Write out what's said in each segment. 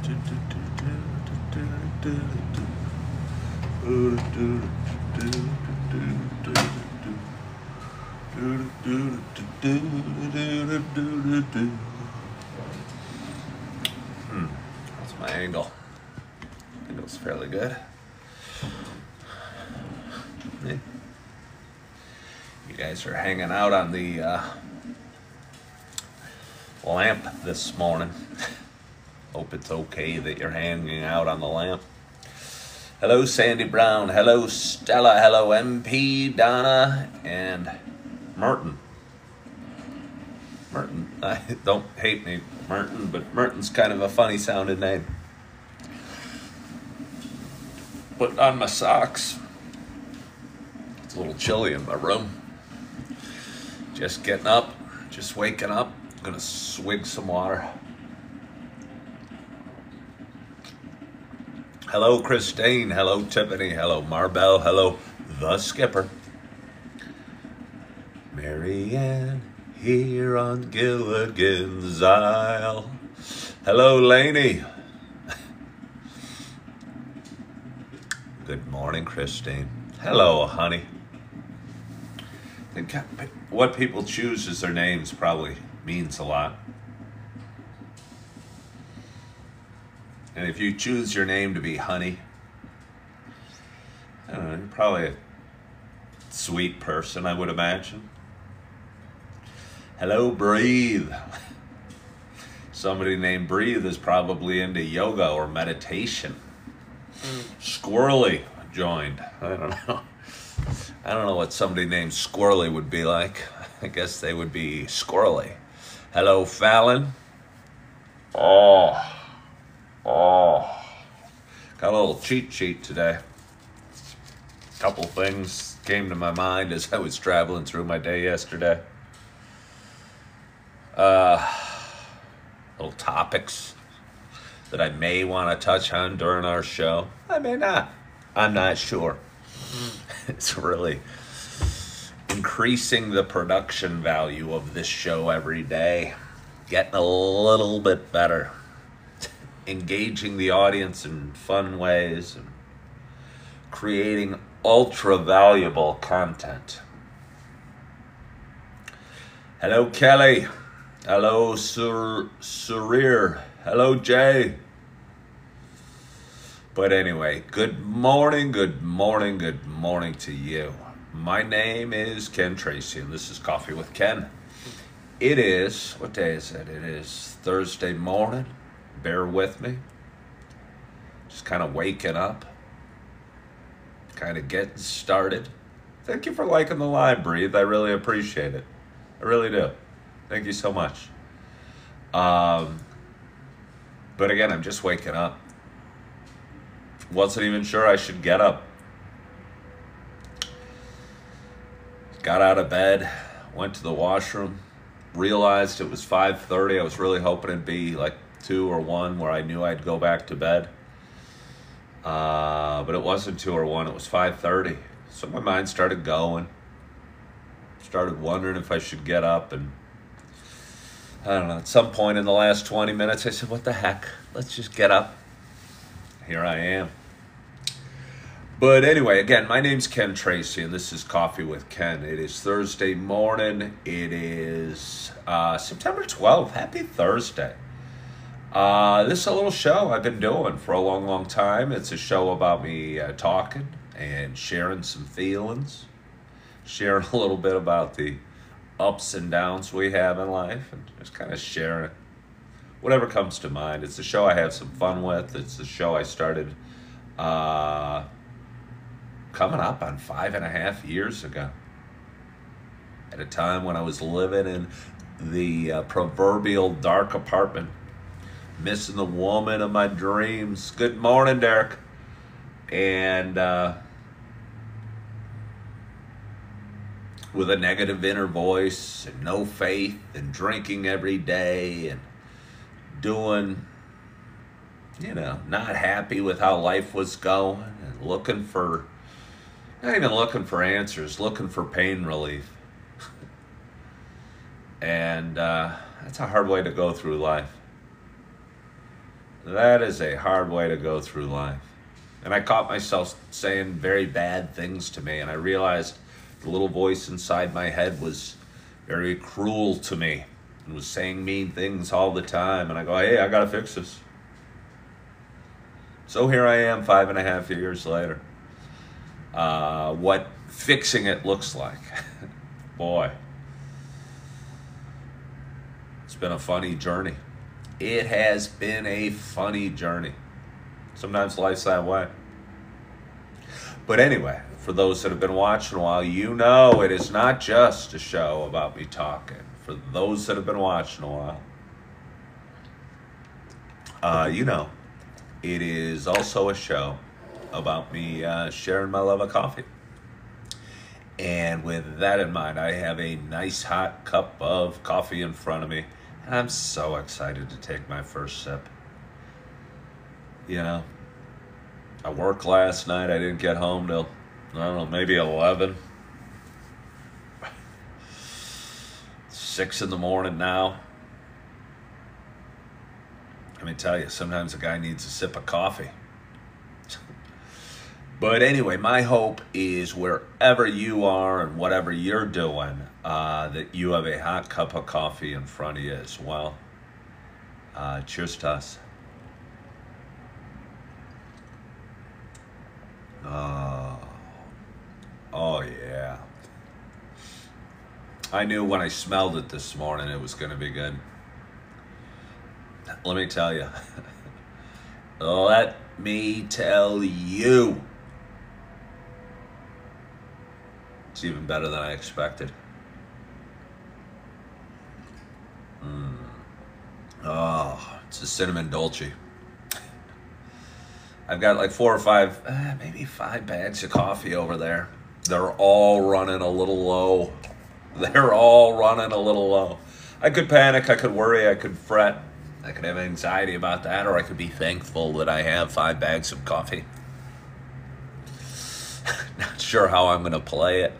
That's my angle. Angle's fairly good. Yeah. You guys are hanging out on the lamp this morning. Hope it's okay that you're hanging out on the lamp. Hello, Sandy Brown. Hello, Stella. Hello, MP, Donna, and Merton. Merton. Don't hate me, Merton, but Merton's kind of a funny sounding name. Putting on my socks. It's a little chilly in my room. Just getting up, just waking up. Gonna swig some water. Hello, Christine. Hello, Tiffany. Hello, Marbell. Hello, the Skipper. Marianne here on Gilligan's Isle. Hello, Lainey. Good morning, Christine. Hello, honey. I think what people choose as their names probably means a lot. And if you choose your name to be Honey, I don't know, you're probably a sweet person, I would imagine. Hello, Breathe. Somebody named Breathe is probably into yoga or meditation. Squirrely joined. I don't know. I don't know what somebody named Squirrely would be like. I guess they would be squirrely. Hello, Fallon. Got a little cheat sheet today. A couple things came to my mind as I was traveling through my day yesterday. Little topics that I may want to touch on during our show. I may not. I'm not sure. It's really increasing the production value of this show every day. Getting a little bit better. Engaging the audience in fun ways and creating ultra valuable content. Hello, Kelly. Hello, Surir. Hello, Jay. But anyway, good morning to you. My name is Ken Tracy, and this is Coffee with Ken. It is, what day is it? It is Thursday morning. Bear with me. Just kind of waking up. Kind of getting started. Thank you for liking the live, Breathe. I really appreciate it. I really do. Thank you so much. But again, I'm just waking up. Wasn't even sure I should get up. Got out of bed, went to the washroom, realized it was 5:30. I was really hoping it'd be like 2 or 1 where I knew I'd go back to bed. But it wasn't 2 or 1, it was 5:30. So my mind started going. Started wondering if I should get up, and I don't know, at some point in the last 20 minutes, I said, what the heck? Let's just get up. Here I am. But anyway, again, my name's Ken Tracy, and this is Coffee with Ken. It is Thursday morning. It is September 12th. Happy Thursday. This is a little show I've been doing for a long time. It's a show about me talking and sharing some feelings, sharing a little bit about the ups and downs we have in life, and just kind of sharing whatever comes to mind. It's a show I have some fun with. It's a show I started coming up on 5.5 years ago, at a time when I was living in the proverbial dark apartment, missing the woman of my dreams. Good morning, Derek. And with a negative inner voice and no faith and drinking every day and doing, not happy with how life was going and looking for, not even looking for answers, looking for pain relief. And that's a hard way to go through life. That is a hard way to go through life. And I caught myself saying very bad things to me, and I realized the little voice inside my head was very cruel to me and was saying mean things all the time. And I go, hey, I got to fix this. So here I am 5.5 years later. What fixing it looks like. Boy, it's been a funny journey. It has been a funny journey. Sometimes life's that way. But anyway, for those that have been watching a while, you know it is not just a show about me talking. For those that have been watching a while, you know, it is also a show about me sharing my love of coffee. And with that in mind, I have a nice hot cup of coffee in front of me. And I'm so excited to take my first sip. You know, I worked last night. I didn't get home till, I don't know, maybe 11. 6 in the morning now. Let me tell you, sometimes a guy needs a sip of coffee. But anyway, my hope is wherever you are and whatever you're doing, that you have a hot cup of coffee in front of you as well. Cheers to us. Oh yeah. I knew when I smelled it this morning it was going to be good. Let me tell you. Let me tell you. It's even better than I expected. Oh, it's a cinnamon dolce. I've got like 4 or 5, maybe 5 bags of coffee over there. They're all running a little low. They're all running a little low. I could panic, I could worry, I could fret. I could have anxiety about that, or I could be thankful that I have 5 bags of coffee. Not sure how I'm going to play it.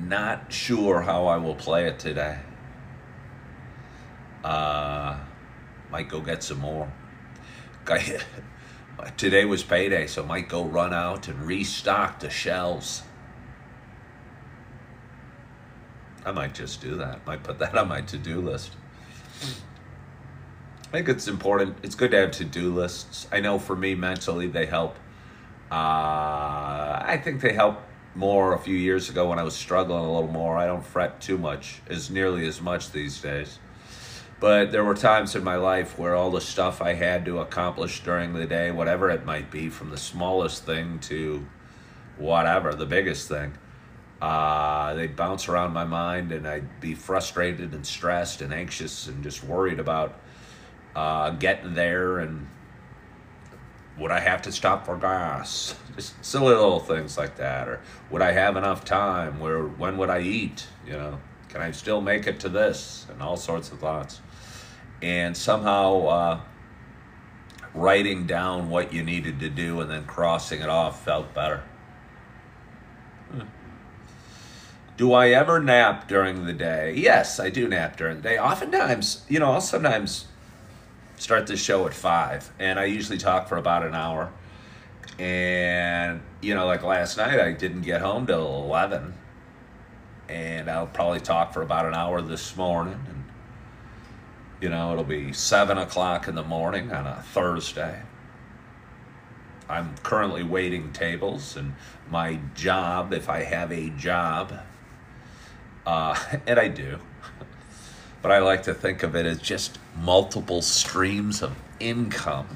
Not sure how I will play it today. Might go get some more. Today was payday, so might go run out and restock the shelves. I might just do that. Might put that on my to-do list. I think it's important. It's good to have to-do lists. I know for me, mentally, they help. I think they helped more a few years ago when I was struggling a little more. I don't fret too much, nearly as much these days. But there were times in my life where all the stuff I had to accomplish during the day, whatever it might be, from the smallest thing to whatever, the biggest thing, they'd bounce around my mind, and I'd be frustrated and stressed and anxious and just worried about getting there, and would I have to stop for gas? Just silly little things like that. Or would I have enough time? When would I eat? You know, can I still make it to this? And all sorts of thoughts. And somehow writing down what you needed to do and then crossing it off felt better. Do I ever nap during the day? Yes, I do nap during the day. Oftentimes, you know, I'll sometimes start this show at 5, and I usually talk for about an hour. And, you know, like last night, I didn't get home till 11, and I'll probably talk for about an hour this morning. And, you know, it'll be 7 o'clock in the morning on a Thursday. I'm currently waiting tables, and my job, if I have a job, and I do, but I like to think of it as just multiple streams of income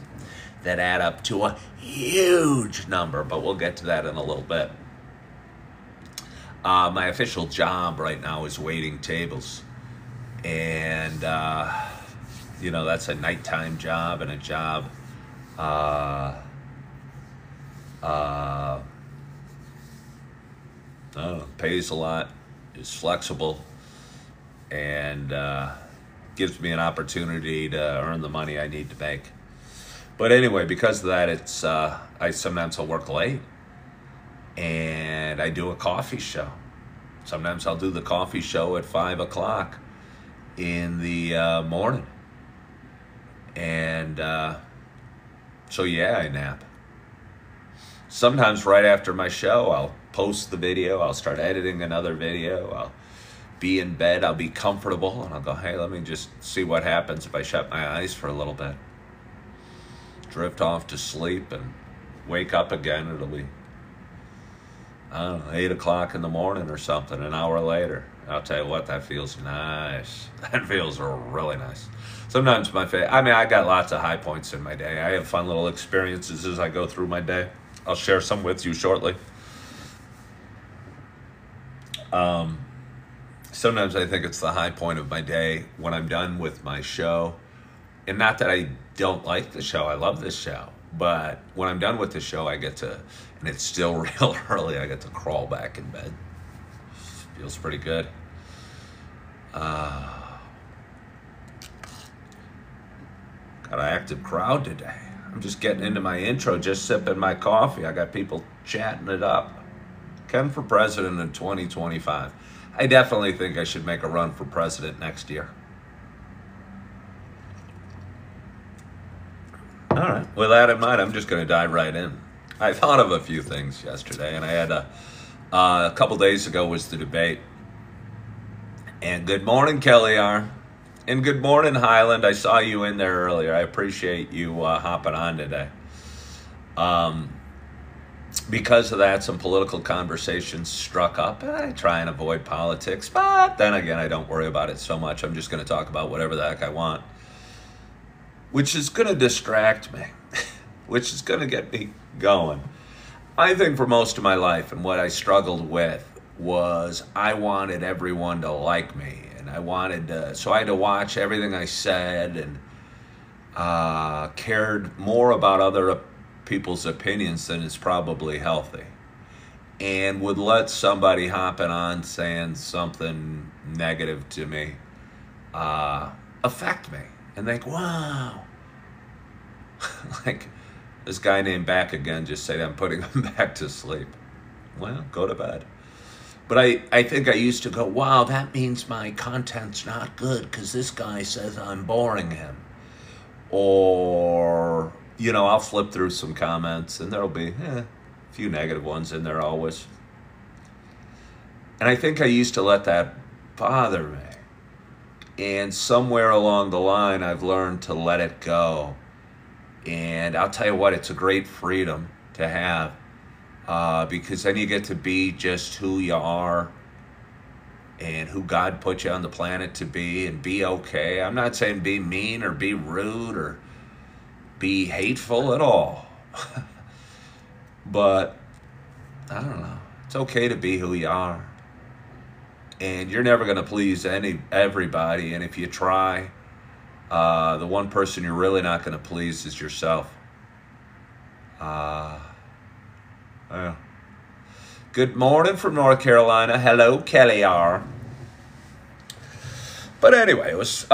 that add up to a huge number, but we'll get to that in a little bit. My official job right now is waiting tables, and you know, that's a nighttime job, and a job pays a lot, is flexible, and gives me an opportunity to earn the money I need to make. But anyway, because of that, it's sometimes I'll work late, and I do a coffee show. Sometimes I'll do the coffee show at 5 o'clock in the morning, and So yeah, I nap. Sometimes right after my show, I'll post the video. I'll start editing another video. I'll be in bed. I'll be comfortable. And I'll go, hey, let me just see what happens if I shut my eyes for a little bit. Drift off to sleep and wake up again. It'll be, I don't know, 8 o'clock in the morning or something, an hour later. I'll tell you what, that feels nice. That feels really nice. Sometimes I got lots of high points in my day. I have fun little experiences as I go through my day. I'll share some with you shortly. Sometimes I think it's the high point of my day when I'm done with my show. And not that I don't like the show. I love this show. But when I'm done with the show, I get to, and it's still real early, I get to crawl back in bed. Feels pretty good. Got an active crowd today. I'm just getting into my intro, just sipping my coffee. I got people chatting it up. Ken for president in 2025. I definitely think I should make a run for president next year. All right, with that in mind, I'm just going to dive right in. I thought of a few things yesterday, and I had a couple days ago was the debate. And good morning, Kelly R. And good morning, Highland. I saw you in there earlier. I appreciate you hopping on today. Because of that, some political conversations struck up. I try and avoid politics, but then again, I don't worry about it so much. I'm just going to talk about whatever the heck I want, which is going to distract me, which is going to get me going. I think for most of my life, and what I struggled with was I wanted everyone to like me. And I wanted so I had to watch everything I said and cared more about other people's opinions than is probably healthy. And would let somebody hopping on saying something negative to me affect me. And think, wow. Like this guy named Back Again just said, I'm putting him back to sleep. Well, go to bed. But I think I used to go, wow, that means my content's not good because this guy says I'm boring him. Or, you know, I'll flip through some comments and there'll be a few negative ones in there always. And I think I used to let that bother me. And somewhere along the line, I've learned to let it go. And I'll tell you what, it's a great freedom to have. Because then you get to be just who you are and who God put you on the planet to be and be okay. I'm not saying be mean or be rude or be hateful at all. But, I don't know. It's okay to be who you are. And you're never going to please everybody. And if you try, the one person you're really not going to please is yourself. Yeah. Good morning from North Carolina. Hello, Kelly R. But anyway, it was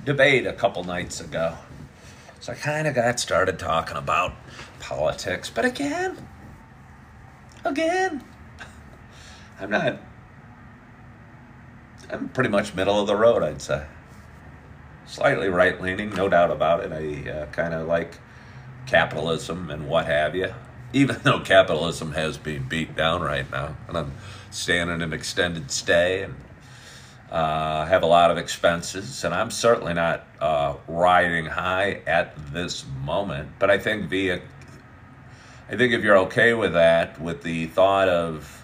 debate a couple nights ago. So I kind of got started talking about politics. But again, I'm pretty much middle of the road, I'd say. Slightly right-leaning, no doubt about it. I kind of like capitalism and what have you. Even though capitalism has been beat down right now, and I'm staying in an extended stay and have a lot of expenses, and I'm certainly not riding high at this moment. But I think if you're okay with that, with the thought of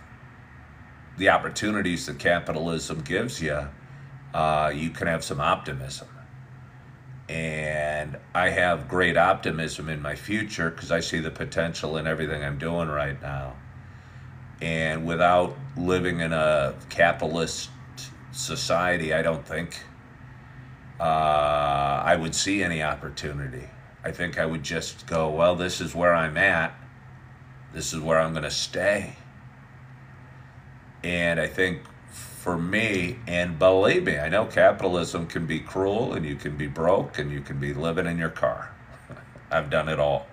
the opportunities that capitalism gives you, you can have some optimism. And I have great optimism in my future because I see the potential in everything I'm doing right now. And without living in a capitalist society, I don't think I would see any opportunity. I think I would just go, well, this is where I'm at. This is where I'm going to stay. And I think for me, and believe me, I know capitalism can be cruel and you can be broke and you can be living in your car. I've done it all.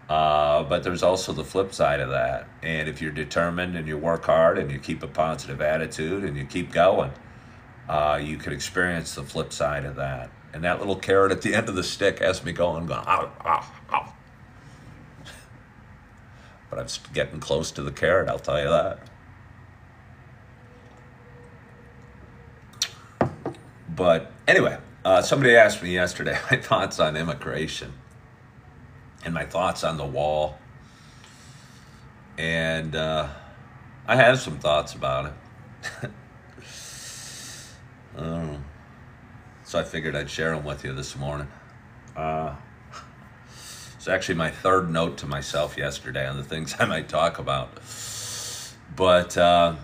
But there's also the flip side of that. And if you're determined and you work hard and you keep a positive attitude and you keep going, you can experience the flip side of that. And that little carrot at the end of the stick has me going, ow, ow, ow. But I'm getting close to the carrot, I'll tell you that. But anyway, somebody asked me yesterday my thoughts on immigration and my thoughts on the wall. And I have some thoughts about it. So I figured I'd share them with you this morning. It's actually my third note to myself yesterday on the things I might talk about. But hold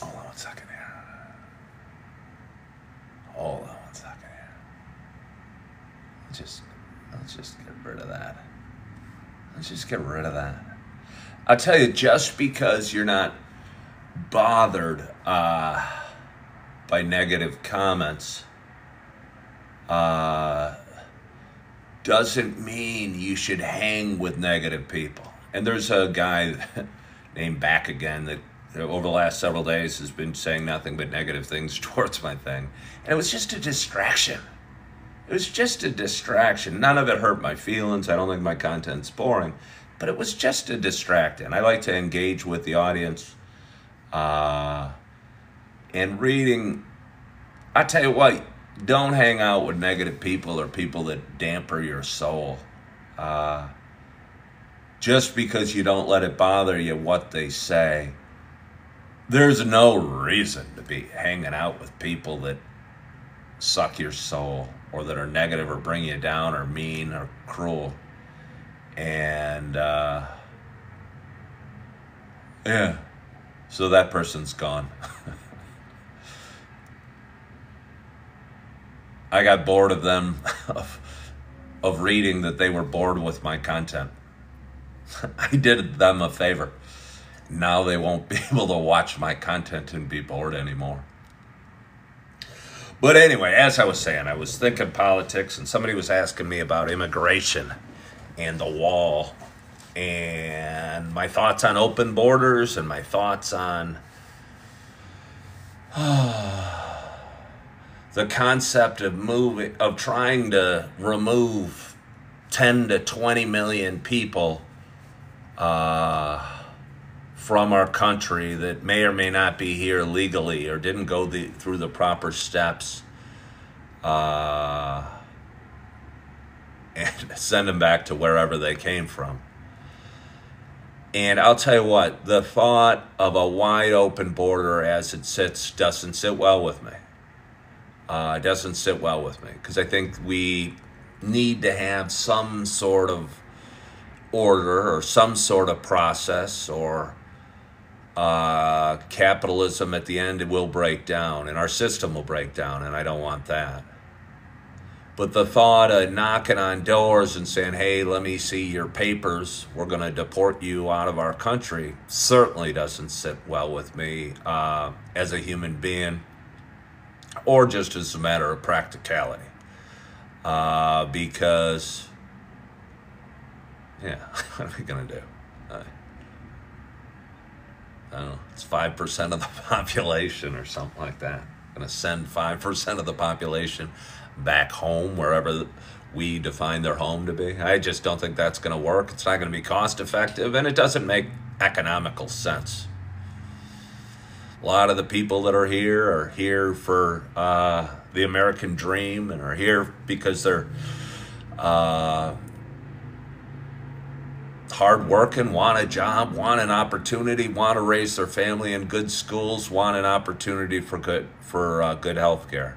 on one second here. Hold on one second here. Let's just get rid of that. Let's just get rid of that. I'll tell you, just because you're not bothered by negative comments doesn't mean you should hang with negative people. And there's a guy named Back Again that over the last several days has been saying nothing but negative things towards my thing. And it was just a distraction. It was just a distraction. None of it hurt my feelings. I don't think my content's boring. But it was just a distraction. I like to engage with the audience. And reading, I tell you what, don't hang out with negative people or people that damper your soul. Just because you don't let it bother you what they say. There's no reason to be hanging out with people that suck your soul or that are negative or bring you down or mean or cruel. And yeah, so that person's gone. I got bored of them, of reading that they were bored with my content. I did them a favor. Now they won't be able to watch my content and be bored anymore. But anyway, as I was saying, I was thinking politics, and somebody was asking me about immigration and the wall, and my thoughts on open borders, and my thoughts on the concept of trying to remove 10 to 20 million people from our country that may or may not be here legally or didn't go through the proper steps, and send them back to wherever they came from. And I'll tell you what, the thought of a wide open border as it sits doesn't sit well with me. It doesn't sit well with me because I think we need to have some sort of order or some sort of process, or capitalism at the end, it will break down and our system will break down, and I don't want that. But the thought of knocking on doors and saying, hey, let me see your papers, we're going to deport you out of our country, certainly doesn't sit well with me as a human being, or just as a matter of practicality. Because, yeah, what are we going to do? I don't know, it's 5% of the population or something like that. Going to send 5% of the population back home, wherever we define their home to be. I just don't think that's going to work. It's not going to be cost effective, and it doesn't make economical sense. A lot of the people that are here for the American dream, and are here because they're hard working, want a job, want an opportunity, want to raise their family in good schools, want an opportunity for good health care.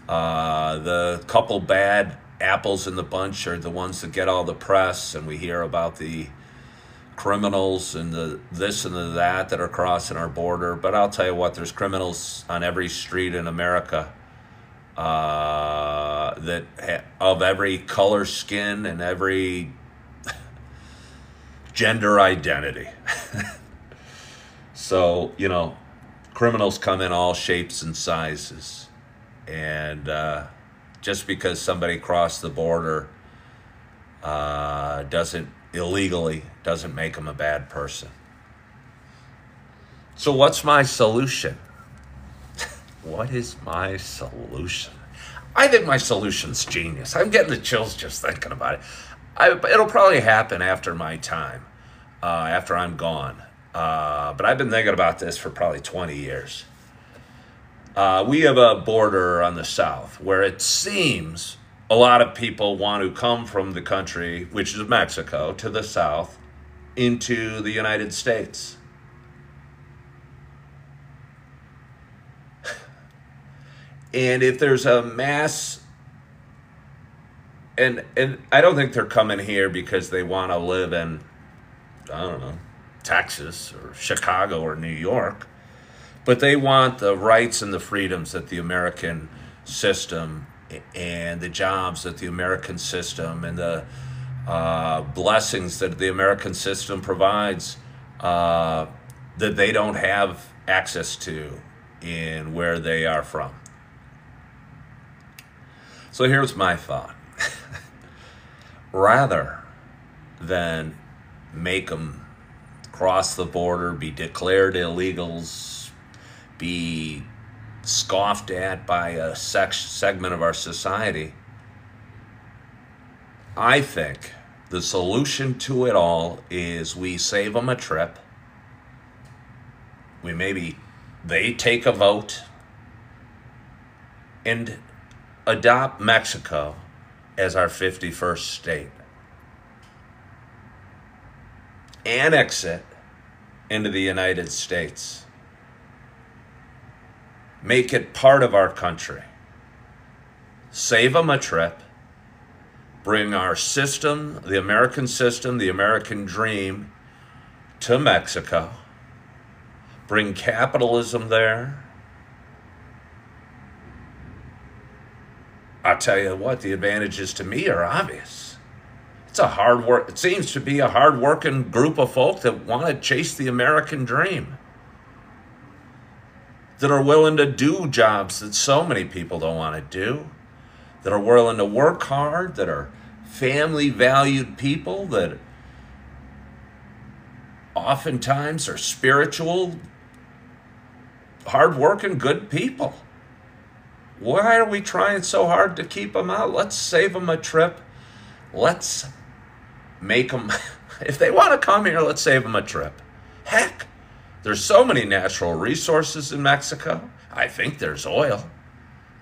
The couple bad apples in the bunch are the ones that get all the press, and we hear about the criminals and the this and the that are crossing our border. But I'll tell you what, there's criminals on every street in America that of every color, skin, and every gender identity. So, you know, criminals come in all shapes and sizes. And just because somebody crossed the border illegally doesn't make them a bad person. So what's my solution? What is my solution? I think my solution's genius. I'm getting the chills just thinking about it. It'll probably happen after my time, after I'm gone. But I've been thinking about this for probably 20 years. We have a border on the south where it seems a lot of people want to come from the country, which is Mexico, to the south into the United States. And if there's a mass, and I don't think they're coming here because they want to live in, I don't know, Texas or Chicago or New York, but they want the rights and the freedoms that the American system and the jobs that the American system and the blessings that the American system provides that they don't have access to in where they are from. So here's my thought. Rather than make them cross the border, be declared illegals, be scoffed at by a segment of our society, I think the solution to it all is we save them a trip. They take a vote and adopt Mexico as our 51st state. Annex it into the United States. Make it part of our country. Save them a trip. Bring our system, the American dream, to Mexico. Bring capitalism there. I'll tell you what, the advantages to me are obvious. It seems to be a hard-working group of folk that want to chase the American dream, that are willing to do jobs that so many people don't want to do, that are willing to work hard, that are family-valued people, that oftentimes are spiritual, hard-working, good people. Why are we trying so hard to keep them out? Let's save them a trip. Let's make them, if they want to come here, let's save them a trip. Heck, there's so many natural resources in Mexico. I think there's oil.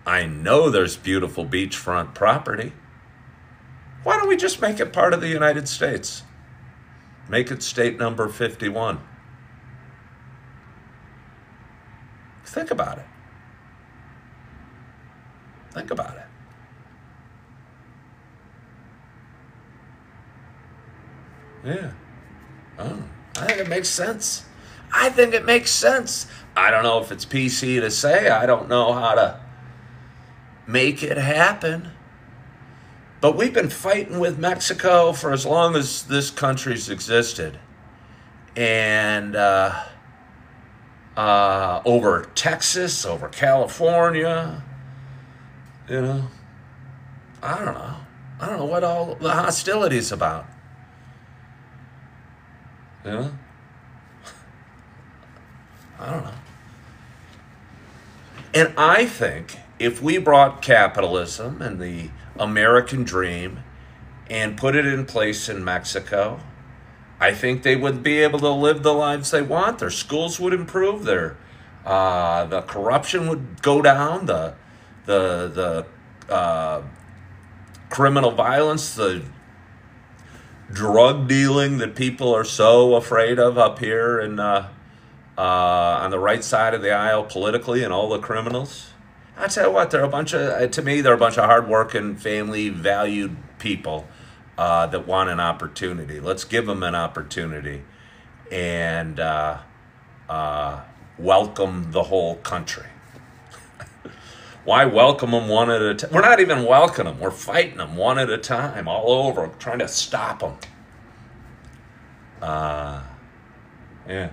I know there's beautiful beachfront property. Why don't we just make it part of the United States? Make it state number 51. Think about it. Think about it. Yeah. Oh, I think it makes sense. I think it makes sense. I don't know if it's PC to say. I don't know how to make it happen. But we've been fighting with Mexico for as long as this country's existed. And over Texas, over California, you know, I don't know. I don't know what all the hostility is about. You know? I don't know. And I think if we brought capitalism and the American dream and put it in place in Mexico, I think they would be able to live the lives they want. Their schools would improve. The corruption would go down. The criminal violence, the drug dealing that people are so afraid of up here and on the right side of the aisle politically, and all the criminals. I tell you what, they're a bunch of hardworking, family-valued people that want an opportunity. Let's give them an opportunity and welcome the whole country. Why welcome them one at a time? We're not even welcoming them. We're fighting them one at a time, all over, trying to stop them. Yeah.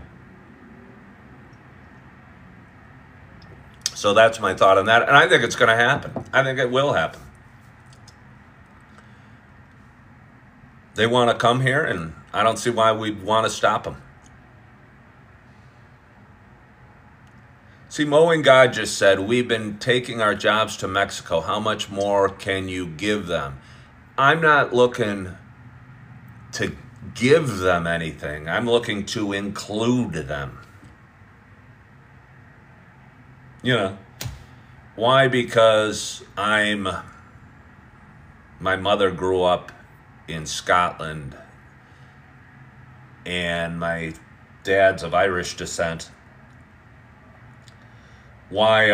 So that's my thought on that. And I think it's going to happen. I think it will happen. They want to come here, and I don't see why we'd want to stop them. See, Mowing God just said, we've been taking our jobs to Mexico. How much more can you give them? I'm not looking to give them anything. I'm looking to include them. You know, why? Because my mother grew up in Scotland and my dad's of Irish descent. Why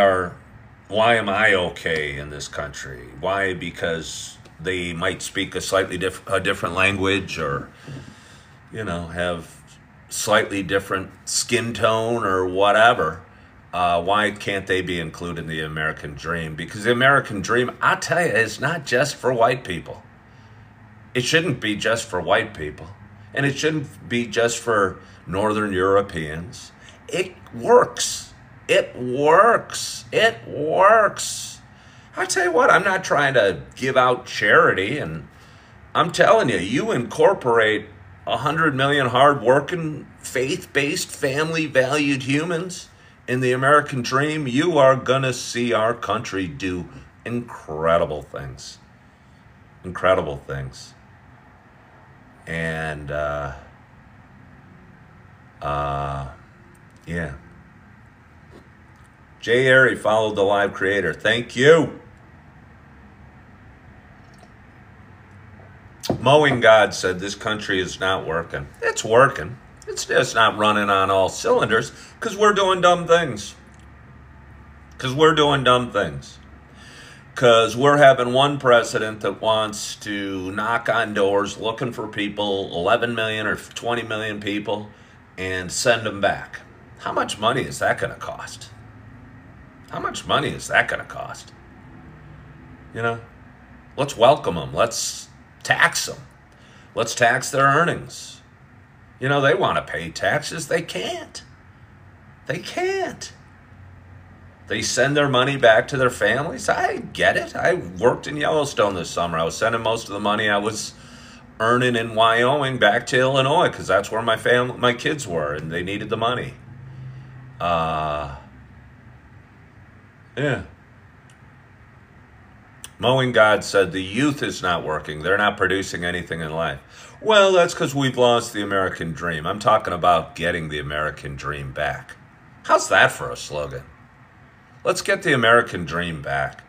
am I okay in this country? Why? Because they might speak a slightly different language, or, you know, have slightly different skin tone or whatever. Why can't they be included in the American dream? Because the American dream, I tell you, is not just for white people. It shouldn't be just for white people. And it shouldn't be just for Northern Europeans. It works. It works. It works. I tell you what, I'm not trying to give out charity. And I'm telling you, you incorporate 100 million hardworking, faith-based, family-valued humans in the American dream, you are going to see our country do incredible things. Incredible things. And, yeah. Jay Airy followed the live creator. Thank you. Mowing God said this country is not working. It's working. It's just not running on all cylinders because we're doing dumb things. Because we're having one president that wants to knock on doors looking for people, 11 million or 20 million people, and send them back. How much money is that going to cost? How much money is that going to cost? You know, let's welcome them. Let's tax them. Let's tax their earnings. You know, they want to pay taxes. They can't. They can't. They send their money back to their families. I get it. I worked in Yellowstone this summer. I was sending most of the money I was earning in Wyoming back to Illinois because that's where my kids were, and they needed the money. Yeah. Mowing God said the youth is not working. They're not producing anything in life. Well, that's because we've lost the American dream. I'm talking about getting the American dream back. How's that for a slogan? Let's get the American dream back.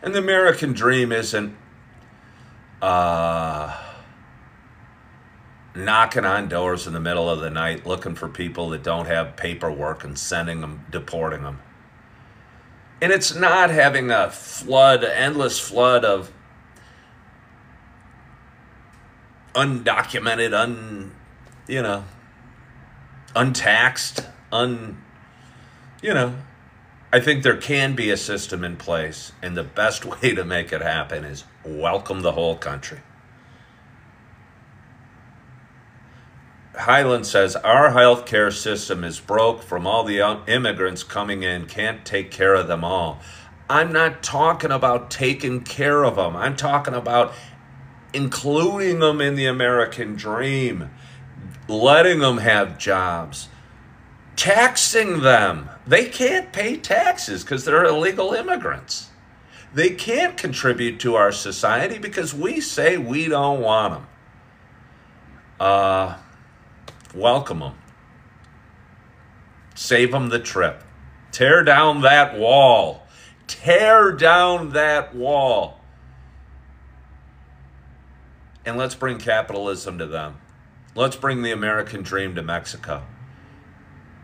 And the American dream isn't knocking on doors in the middle of the night looking for people that don't have paperwork and sending them, deporting them. And it's not having a endless flood of undocumented, untaxed, I think there can be a system in place, and the best way to make it happen is welcome the whole country. Highland says, our healthcare system is broke from all the immigrants coming in, can't take care of them all. I'm not talking about taking care of them. I'm talking about including them in the American dream, letting them have jobs, taxing them. They can't pay taxes because they're illegal immigrants. They can't contribute to our society because we say we don't want them. Welcome them. Save them the trip. Tear down that wall. Tear down that wall. And let's bring capitalism to them. Let's bring the American dream to Mexico.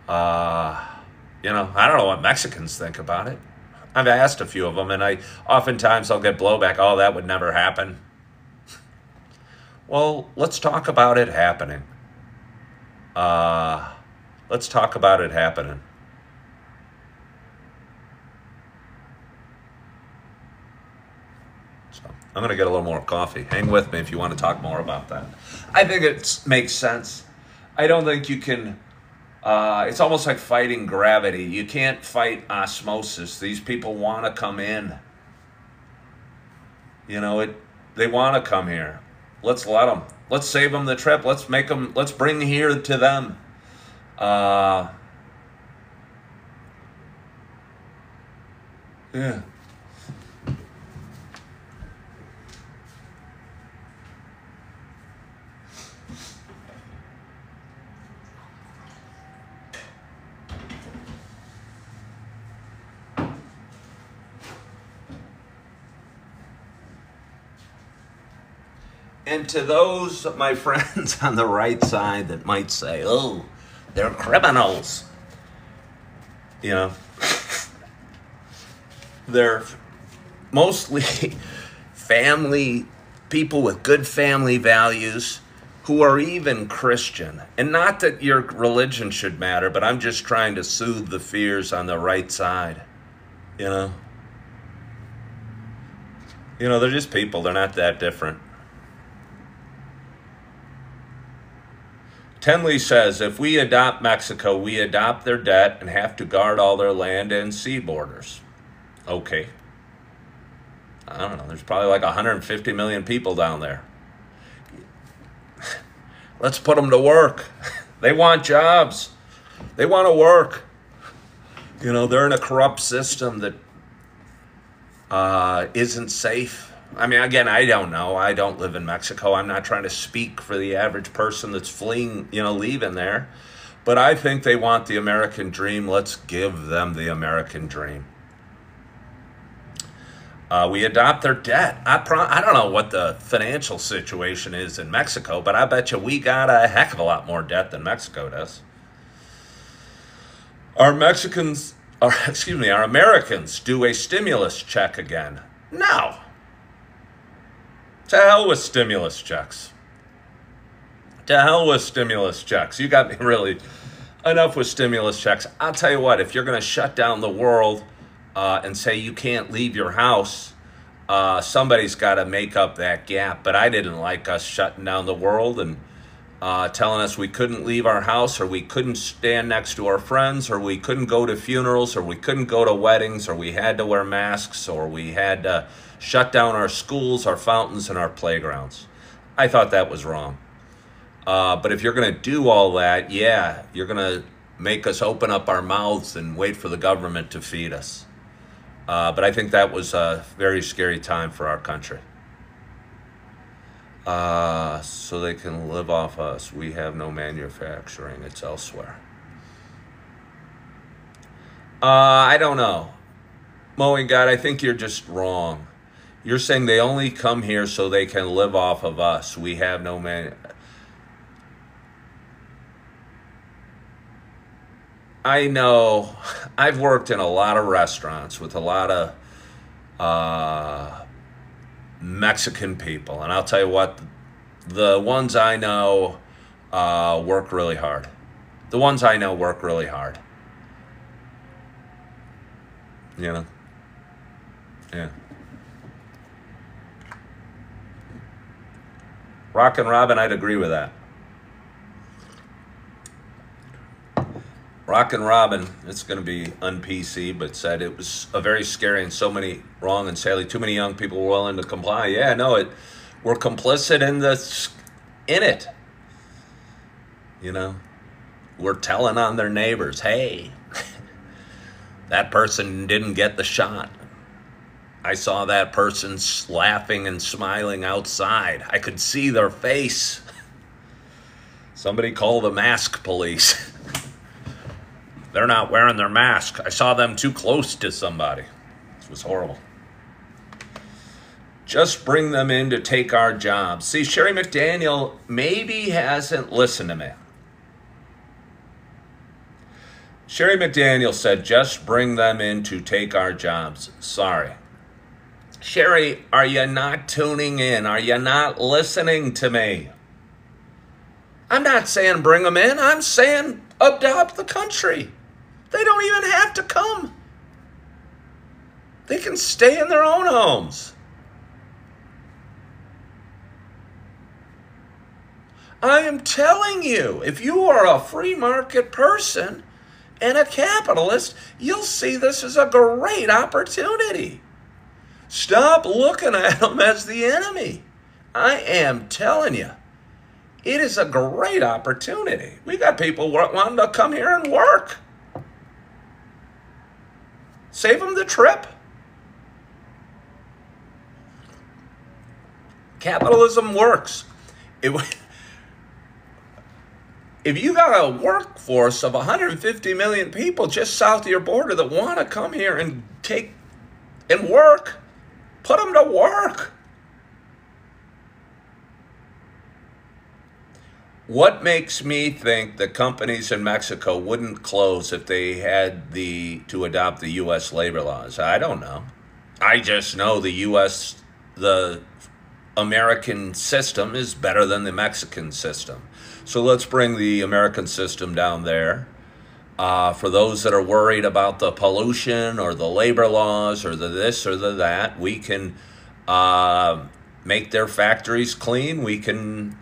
I don't know what Mexicans think about it. I've asked a few of them, and oftentimes I'll get blowback. Oh, that would never happen. Well, let's talk about it happening. Let's talk about it happening. So I'm going to get a little more coffee. Hang with me if you want to talk more about that. I think it makes sense. I don't think you can... it's almost like fighting gravity. You can't fight osmosis. These people want to come in. They want to come here. Let's let them. Let's save them the trip. Let's bring here to them. Yeah. And to those, my friends on the right side that might say, oh, they're criminals, you know, they're mostly family, people with good family values who are even Christian. And not that your religion should matter, but I'm just trying to soothe the fears on the right side, you know. You know, they're just people. They're not that different. Tenley says, if we adopt Mexico, we adopt their debt and have to guard all their land and sea borders. Okay. I don't know. There's probably like 150 million people down there. Let's put them to work. They want jobs. They want to work. You know, they're in a corrupt system that isn't safe. I mean, again, I don't know. I don't live in Mexico. I'm not trying to speak for the average person that's fleeing, you know, leaving there. But I think they want the American dream. Let's give them the American dream. We adopt their debt. I don't know what the financial situation is in Mexico, but I bet you we got a heck of a lot more debt than Mexico does. Our Americans do a stimulus check again? No. To hell with stimulus checks. To hell with stimulus checks. You got me really enough with stimulus checks. I'll tell you what, if you're going to shut down the world and say you can't leave your house, somebody's got to make up that gap. But I didn't like us shutting down the world and telling us we couldn't leave our house, or we couldn't stand next to our friends, or we couldn't go to funerals, or we couldn't go to weddings, or we had to wear masks, or we had to shut down our schools, our fountains, and our playgrounds. I thought that was wrong. But if you're going to do all that, yeah, you're going to make us open up our mouths and wait for the government to feed us. But I think that was a very scary time for our country. So they can live off us. We have no manufacturing. It's elsewhere. I don't know. Mowing God, I think you're just wrong. You're saying they only come here so they can live off of us. We have no I know. I've worked in a lot of restaurants with a lot of Mexican people. And I'll tell you what, the ones I know work really hard. The ones I know work really hard. You know? Yeah. Rock and Robin, I'd agree with that. Rock and Robin, it's going to be un-PC, but said it was a very scary and so many wrong, and sadly too many young people were willing to comply. Yeah, no, we're complicit in it. You know, we're telling on their neighbors, hey, that person didn't get the shot. I saw that person laughing and smiling outside. I could see their face. Somebody call the mask police. They're not wearing their mask. I saw them too close to somebody. This was horrible. Just bring them in to take our jobs. See, Sherry McDaniel maybe hasn't listened to me. Sherry McDaniel said, just bring them in to take our jobs. Sorry. Sherry, are you not tuning in? Are you not listening to me? I'm not saying bring them in. I'm saying adopt the country. They don't even have to come. They can stay in their own homes. I am telling you, if you are a free market person and a capitalist, you'll see this as a great opportunity. Stop looking at them as the enemy. I am telling you, it is a great opportunity. We got people wanting to come here and work. Save them the trip. Capitalism works. It, if you got a workforce of 150 million people just south of your border that want to come here and take and work, put them to work. What makes me think that companies in Mexico wouldn't close if they had to adopt the U.S. labor laws? I don't know. I just know the American system is better than the Mexican system. So let's bring the American system down there. For those that are worried about the pollution or the labor laws or the this or the that, we can make their factories clean. We can,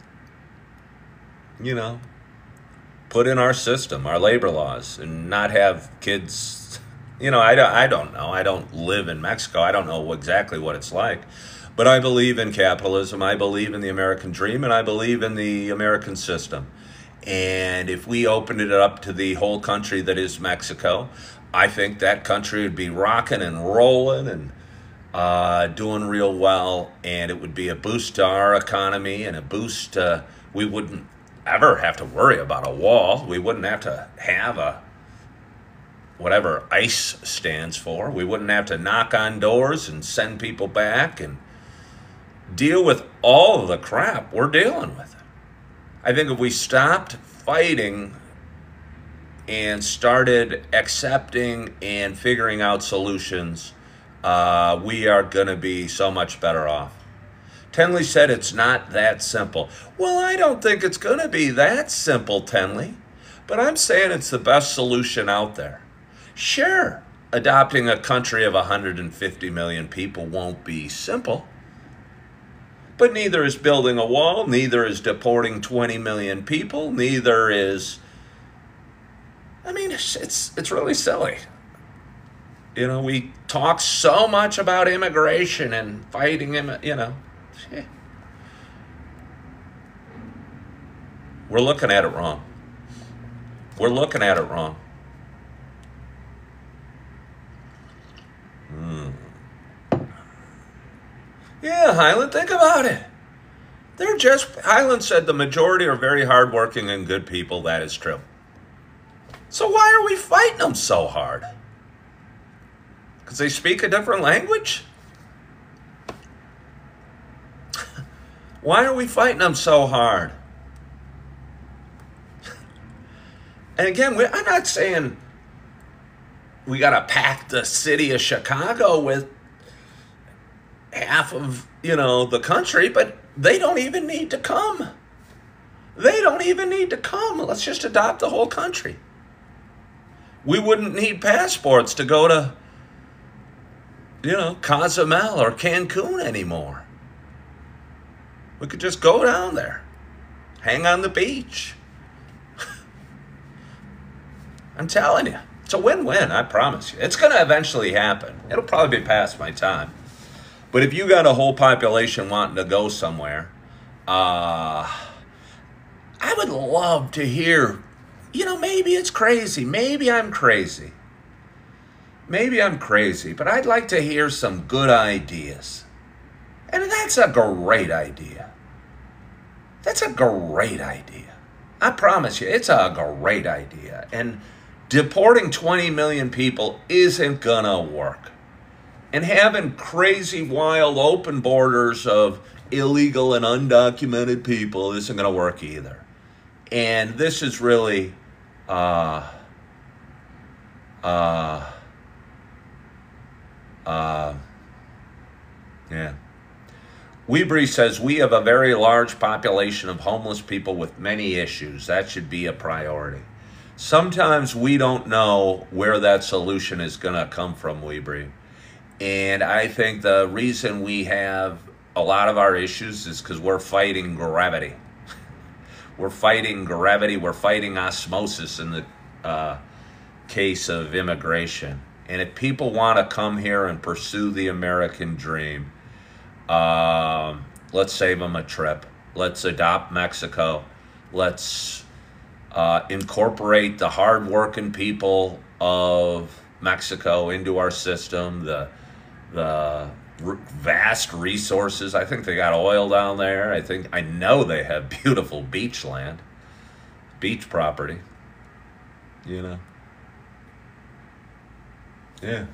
put in our system, our labor laws, and not have kids. I don't know. I don't live in Mexico. I don't know exactly what it's like. But I believe in capitalism. I believe in the American dream, and I believe in the American system. And if we opened it up to the whole country that is Mexico, I think that country would be rocking and rolling and doing real well. And it would be a boost to our economy and a boost to, we wouldn't ever have to worry about a wall. We wouldn't have to have whatever ICE stands for. We wouldn't have to knock on doors and send people back and deal with all of the crap we're dealing with. I think if we stopped fighting and started accepting and figuring out solutions, we are going to be so much better off. Tenley said it's not that simple. Well, I don't think it's going to be that simple, Tenley, but I'm saying it's the best solution out there. Sure, adopting a country of 150 million people won't be simple, but neither is building a wall, neither is deporting 20 million people, neither is, it's really silly. We talk so much about immigration and fighting We're looking at it wrong. We're looking at it wrong. Yeah, Highland, think about it. Highland said the majority are very hardworking and good people. That is true. So why are we fighting them so hard? Because they speak a different language? Why are we fighting them so hard? And again, I'm not saying we got to pack the city of Chicago with half of, the country, but they don't even need to come. They don't even need to come. Let's just adopt the whole country. We wouldn't need passports to go to, Cozumel or Cancun anymore. We could just go down there, hang on the beach. I'm telling you, it's a win-win, I promise you. It's going to eventually happen. It'll probably be past my time. But if you got a whole population wanting to go somewhere, I would love to hear, maybe it's crazy. Maybe I'm crazy. But I'd like to hear some good ideas. And that's a great idea. That's a great idea. I promise you, it's a great idea. And deporting 20 million people isn't gonna work. And having crazy, wild, open borders of illegal and undocumented people isn't gonna work either. And this is really, yeah. Weebree says, we have a very large population of homeless people with many issues. That should be a priority. Sometimes we don't know where that solution is going to come from, Weebree. And I think the reason we have a lot of our issues is because we're fighting gravity. We're fighting gravity. We're fighting osmosis in the case of immigration. And if people want to come here and pursue the American dream, let's save them a trip. Let's adopt Mexico. Let's incorporate the hardworking people of Mexico into our system, the vast resources. I think they got oil down there. I know they have beautiful beach land, beach property. You know. Yeah.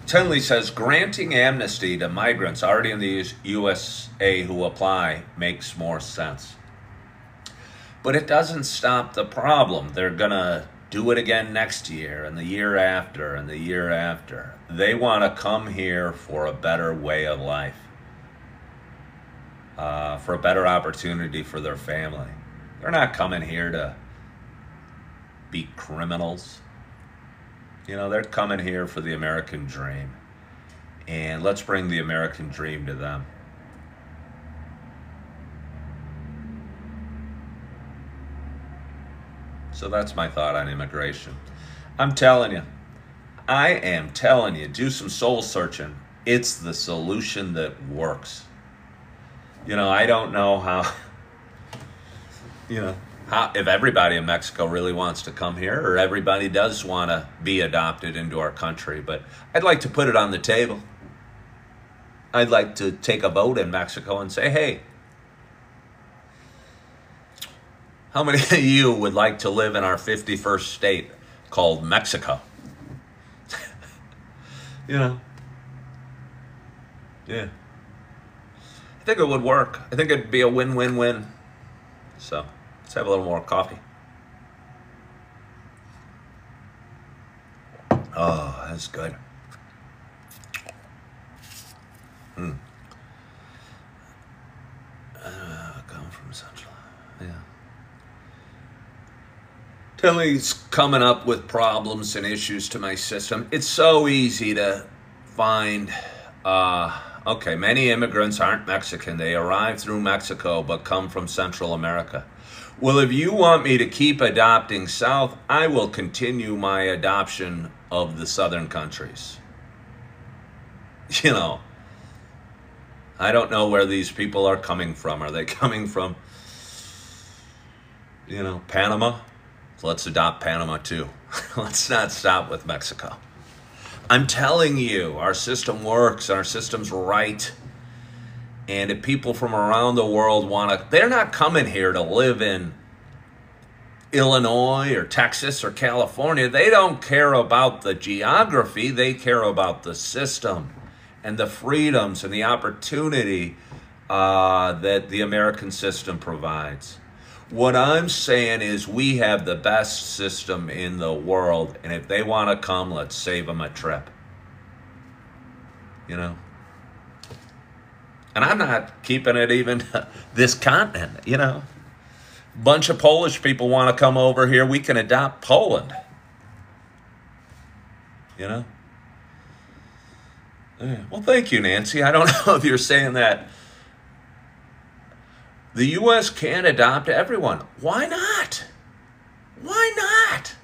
Tinley says granting amnesty to migrants already in the USA who apply makes more sense. But it doesn't stop the problem. They're going to do it again next year and the year after and the year after. They want to come here for a better way of life, for a better opportunity for their family. They're not coming here to be criminals. You know, they're coming here for the American dream. And let's bring the American dream to them. So that's my thought on immigration. I am telling you, do some soul searching. It's the solution that works. You know, I don't know how, if everybody in Mexico really wants to come here or everybody does want to be adopted into our country, but I'd like to put it on the table. I'd like to take a vote in Mexico and say, hey, how many of you would like to live in our 51st state called Mexico? Yeah. I think it would work. I think it'd be a win-win-win. So let's have a little more coffee. Oh, that's good. Come from Central. Yeah. Tilly's coming up with problems and issues to my system. It's so easy to find, many immigrants aren't Mexican. They arrive through Mexico but come from Central America. Well, if you want me to keep adopting South, I will continue my adoption of the Southern countries. You know, I don't know where these people are coming from. Are they coming from, Panama? Let's adopt Panama too. Let's not stop with Mexico. I'm telling you, our system works. Our system's right. And if people from around the world they're not coming here to live in Illinois or Texas or California. They don't care about the geography. They care about the system and the freedoms and the opportunity that the American system provides. What I'm saying is we have the best system in the world, and if they want to come, let's save them a trip. And I'm not keeping it even this continent, Bunch of Polish people want to come over here. We can adopt Poland. Yeah. Well, thank you, Nancy. I don't know if you're saying that the U.S. can't adopt everyone. Why not? Why not?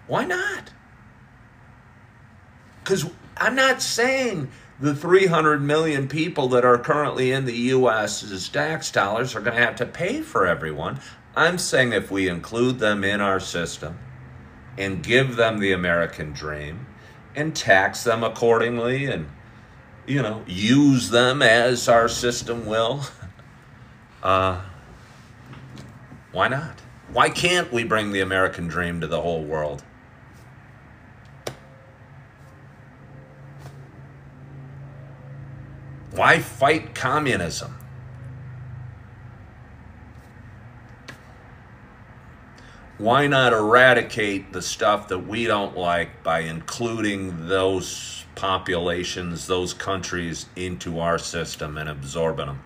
Why not? Because I'm not saying the 300 million people that are currently in the U.S.'s tax dollars are going to have to pay for everyone. I'm saying if we include them in our system and give them the American dream and tax them accordingly and use them as our system will. Why not? Why can't we bring the American dream to the whole world? Why fight communism? Why not eradicate the stuff that we don't like by including those populations, those countries into our system and absorbing them?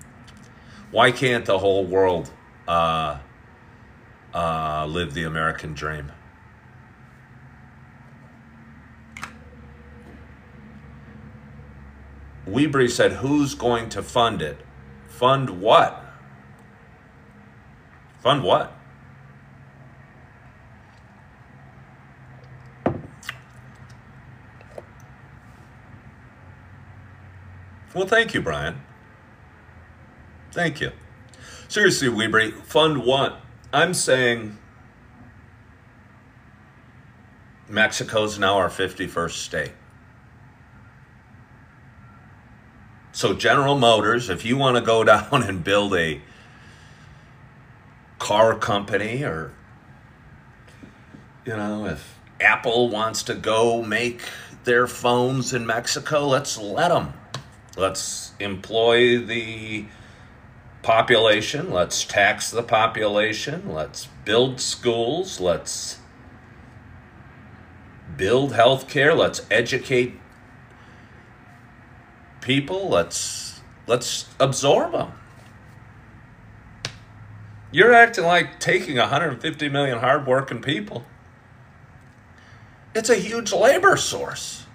Why can't the whole world live the American dream? Weebury said, who's going to fund it? Fund what? Fund what? Well, thank you, Brian. Thank you. Seriously, Weebury, Fund 1. I'm saying Mexico's now our 51st state. So General Motors, if you want to go down and build a car company, or, if Apple wants to go make their phones in Mexico, let's let them. Let's employ the population. Let's tax the population. Let's build schools. Let's build healthcare. Let's educate people. Let's absorb them. You're acting like taking 150 million hardworking people. It's a huge labor source.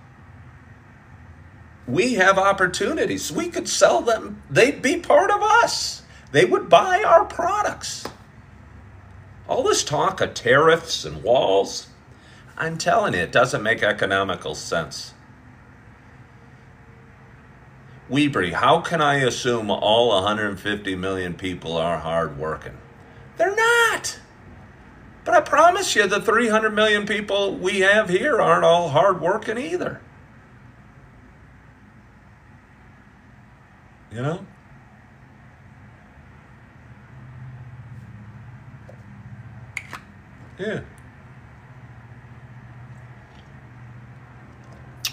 We have opportunities. We could sell them. They'd be part of us. They would buy our products. All this talk of tariffs and walls, I'm telling you, it doesn't make economical sense. Weebury, how can I assume all 150 million people are hardworking? They're not. But I promise you, the 300 million people we have here aren't all hardworking either. You know? Yeah.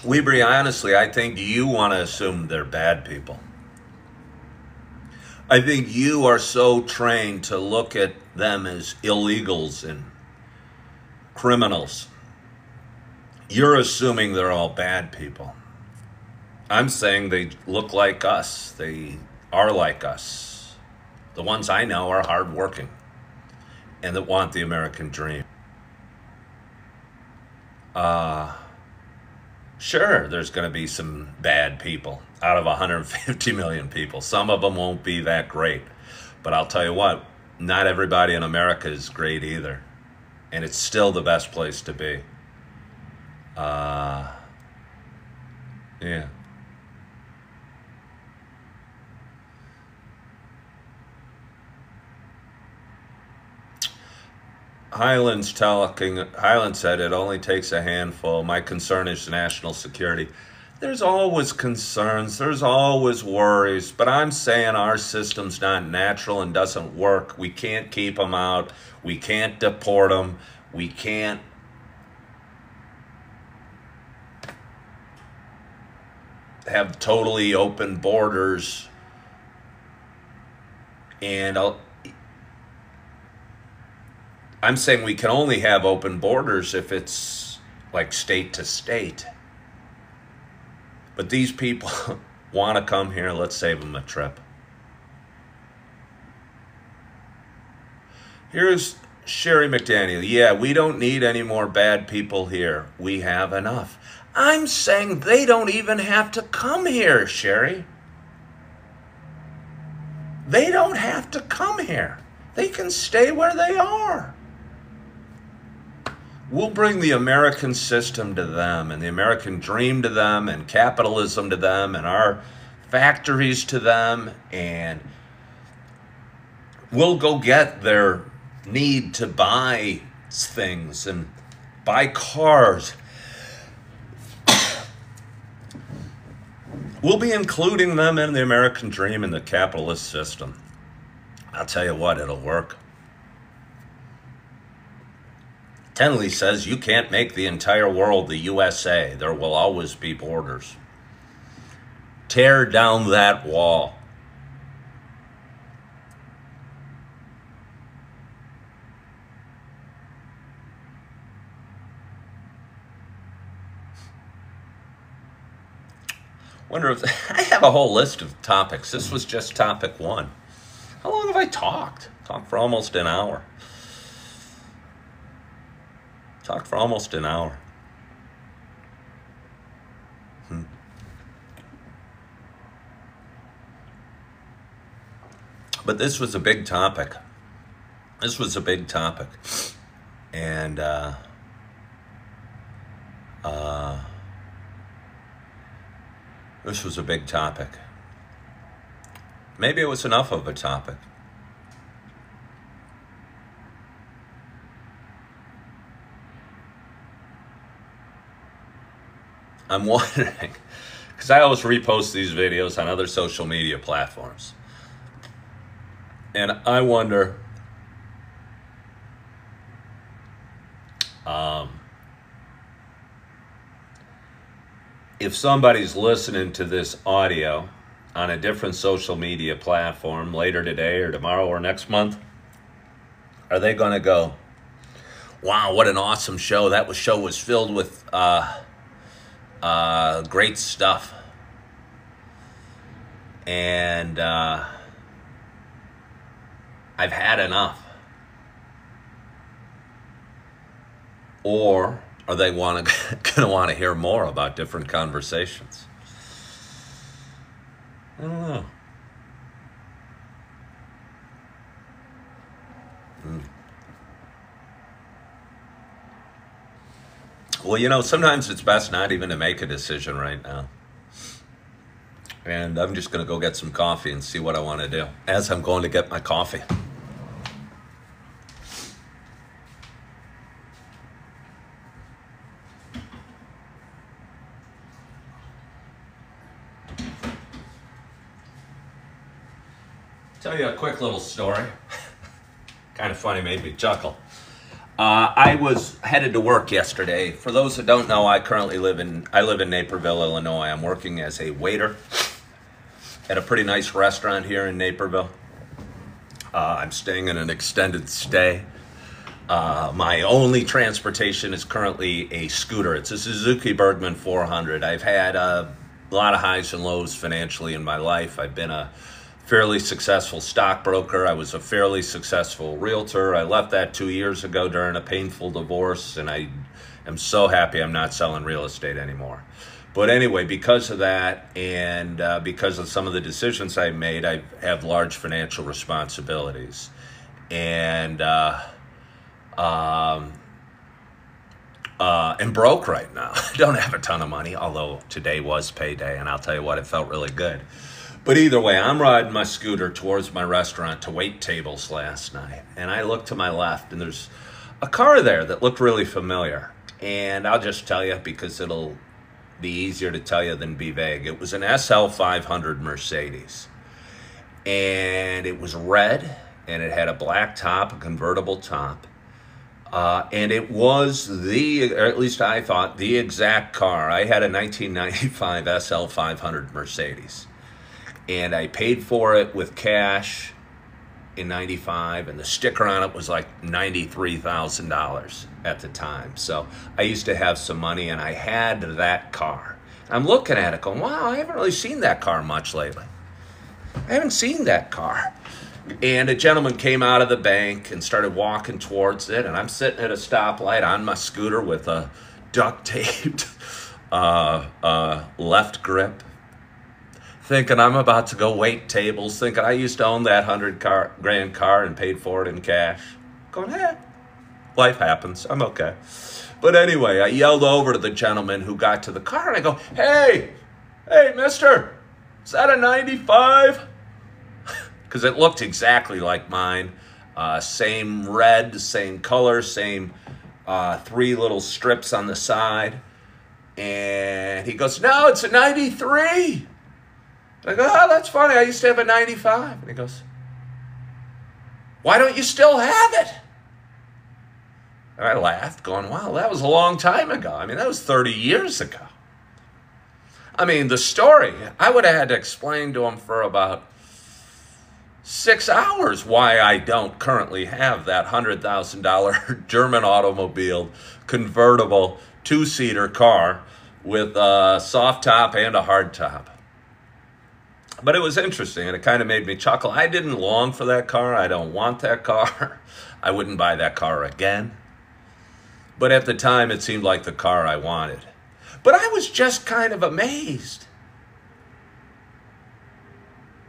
Weebury, honestly, I think you want to assume they're bad people. I think you are so trained to look at them as illegals and criminals. You're assuming they're all bad people. I'm saying they look like us. They are like us. The ones I know are hardworking and that want the American dream. Sure, there's going to be some bad people out of 150 million people. Some of them won't be that great. But I'll tell you what, not everybody in America is great either. And it's still the best place to be. Yeah. Highland said it only takes a handful. My concern is national security. There's always concerns. There's always worries. But I'm saying our system's not natural and doesn't work. We can't keep them out. We can't deport them. We can't have totally open borders. And I'm saying we can only have open borders if it's like state to state. But these people want to come here. Let's save them a trip. Here's Sherry McDaniel. Yeah, we don't need any more bad people here. We have enough. I'm saying they don't even have to come here, Sherry. They don't have to come here. They can stay where they are. We'll bring the American system to them and the American dream to them and capitalism to them and our factories to them, and we'll go get their need to buy things and buy cars. We'll be including them in the American dream and the capitalist system. I'll tell you what, it'll work. Tenley says you can't make the entire world the USA. There will always be borders. Tear down that wall. Wonder if I have a whole list of topics. This was just topic 1. How long have I talked? Talked for almost an hour. Talked for almost an hour. But this was a big topic. This was a big topic. And this was a big topic. Maybe it was enough of a topic. I'm wondering, because I always repost these videos on other social media platforms. And I wonder, if somebody's listening to this audio on a different social media platform later today or tomorrow or next month, are they going to go, wow, what an awesome show. That show was filled with great stuff. And I've had enough. Or are they going to want to hear more about different conversations? I don't know. Well, sometimes it's best not even to make a decision right now. And I'm just going to go get some coffee and see what I want to do as I'm going to get my coffee. Tell you a quick little story. Kind of funny, made me chuckle. I was headed to work yesterday. For those that don't know, I live in Naperville, Illinois. I'm working as a waiter at a pretty nice restaurant here in Naperville. I'm staying in an extended stay. My only transportation is currently a scooter. It's a Suzuki Bergman 400. I've had a lot of highs and lows financially in my life. I've been a fairly successful stockbroker. I was a fairly successful realtor. I left that 2 years ago during a painful divorce, and I am so happy I'm not selling real estate anymore. But anyway, because of that and because of some of the decisions I made, I have large financial responsibilities. And broke right now. I don't have a ton of money, although today was payday, and I'll tell you what, it felt really good. But either way, I'm riding my scooter towards my restaurant to wait tables last night. And I look to my left, and there's a car there that looked really familiar. And I'll just tell you, because it'll be easier to tell you than be vague. It was an SL 500 Mercedes. And it was red, and it had a black top, a convertible top. And it was or at least I thought, the exact car. I had a 1995 SL 500 Mercedes. And I paid for it with cash in 95, and the sticker on it was like $93,000 at the time. So I used to have some money, and I had that car. I'm looking at it going, wow, I haven't really seen that car much lately. I haven't seen that car. And a gentleman came out of the bank and started walking towards it, and I'm sitting at a stoplight on my scooter with a duct-taped left grip, thinking I'm about to go wait tables, thinking I used to own that $100,000 car and paid for it in cash. Going, life happens. I'm okay. But anyway, I yelled over to the gentleman who got to the car, and I go, hey, mister, is that a 95? Because it looked exactly like mine. Same red, same color, same 3 little strips on the side. And he goes, no, it's a 93. And I go, oh, that's funny. I used to have a 95. And he goes, why don't you still have it? And I laughed, going, wow, that was a long time ago. I mean, that was 30 years ago. I mean, the story, I would have had to explain to him for about 6 hours why I don't currently have that $100,000 German automobile convertible 2-seater car with a soft top and a hard top. But it was interesting, and it kind of made me chuckle. I didn't long for that car. I don't want that car. I wouldn't buy that car again. But at the time, it seemed like the car I wanted. But I was just kind of amazed.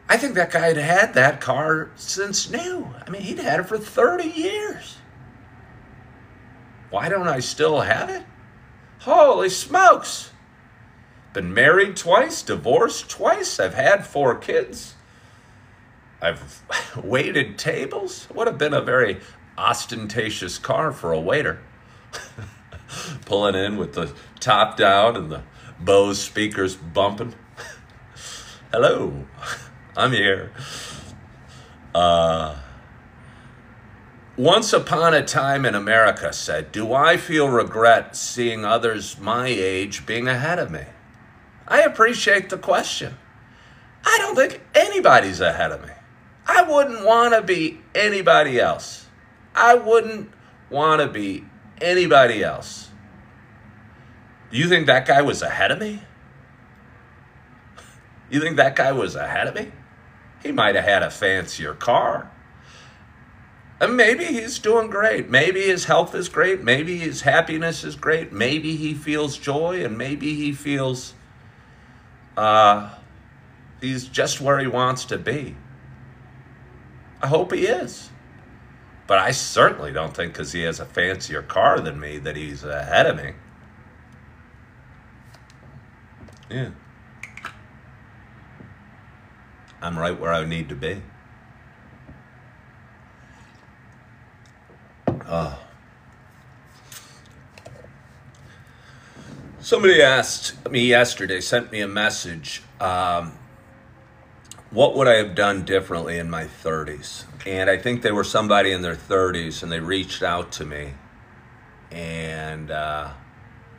I think that guy had had that car since new. I mean, he'd had it for 30 years. Why don't I still have it? Holy smokes. Been married twice, divorced twice. I've had 4 kids. I've waited tables. Would have been a very ostentatious car for a waiter. Pulling in with the top down and the Bose speakers bumping. Hello, I'm here. Once upon a time in America said, do I feel regret seeing others my age being ahead of me? I appreciate the question. I don't think anybody's ahead of me. I wouldn't want to be anybody else. I wouldn't want to be anybody else. Do you think that guy was ahead of me? You think that guy was ahead of me? He might have had a fancier car. And maybe he's doing great. Maybe his health is great. Maybe his happiness is great. Maybe he feels joy, and maybe he feels he's just where he wants to be. I hope he is. But I certainly don't think because he has a fancier car than me that he's ahead of me. Yeah. I'm right where I need to be. Somebody asked me yesterday, sent me a message, what would I have done differently in my 30s? And I think they were somebody in their 30s, and they reached out to me and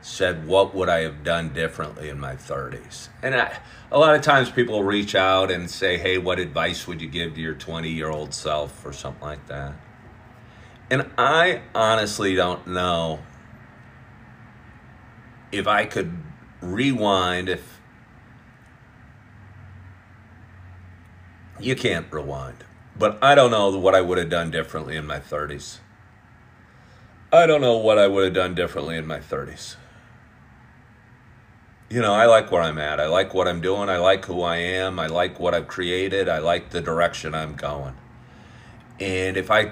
said, what would I have done differently in my 30s? And a lot of times people reach out and say, hey, what advice would you give to your 20-year-old self or something like that? And I honestly don't know if I could rewind. If you can't rewind, but I don't know what I would have done differently in my 30s. I don't know what I would have done differently in my 30s. You know, I like where I'm at. I like what I'm doing. I like who I am. I like what I've created. I like the direction I'm going. And if I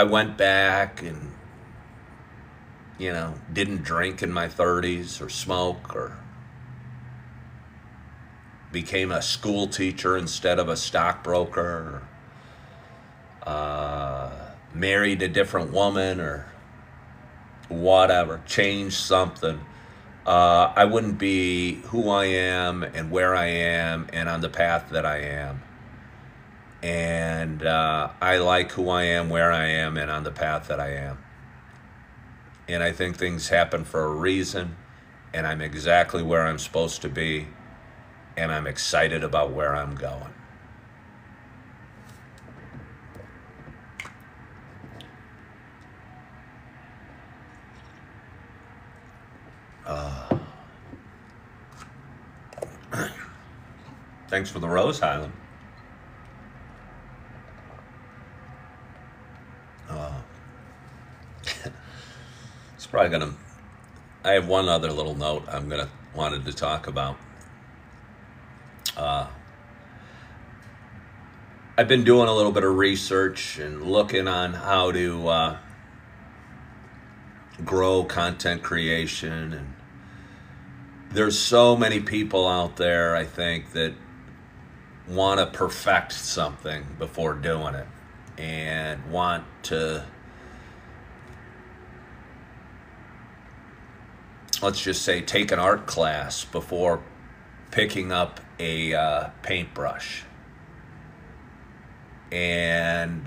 went back and, you know, didn't drink in my 30s or smoke or became a school teacher instead of a stockbroker or married a different woman or whatever, changed something, I wouldn't be who I am and where I am and on the path that I am. And I like who I am, where I am, and on the path that I am. And I think things happen for a reason, and I'm exactly where I'm supposed to be, and I'm excited about where I'm going. Thanks for the rose, Highland. It's probably gonna. I have one other little note wanted to talk about. I've been doing a little bit of research and looking on how to grow content creation, and there's so many people out there, I think, that want to perfect something before doing it and want to, let's just say, take an art class before picking up a paintbrush. And,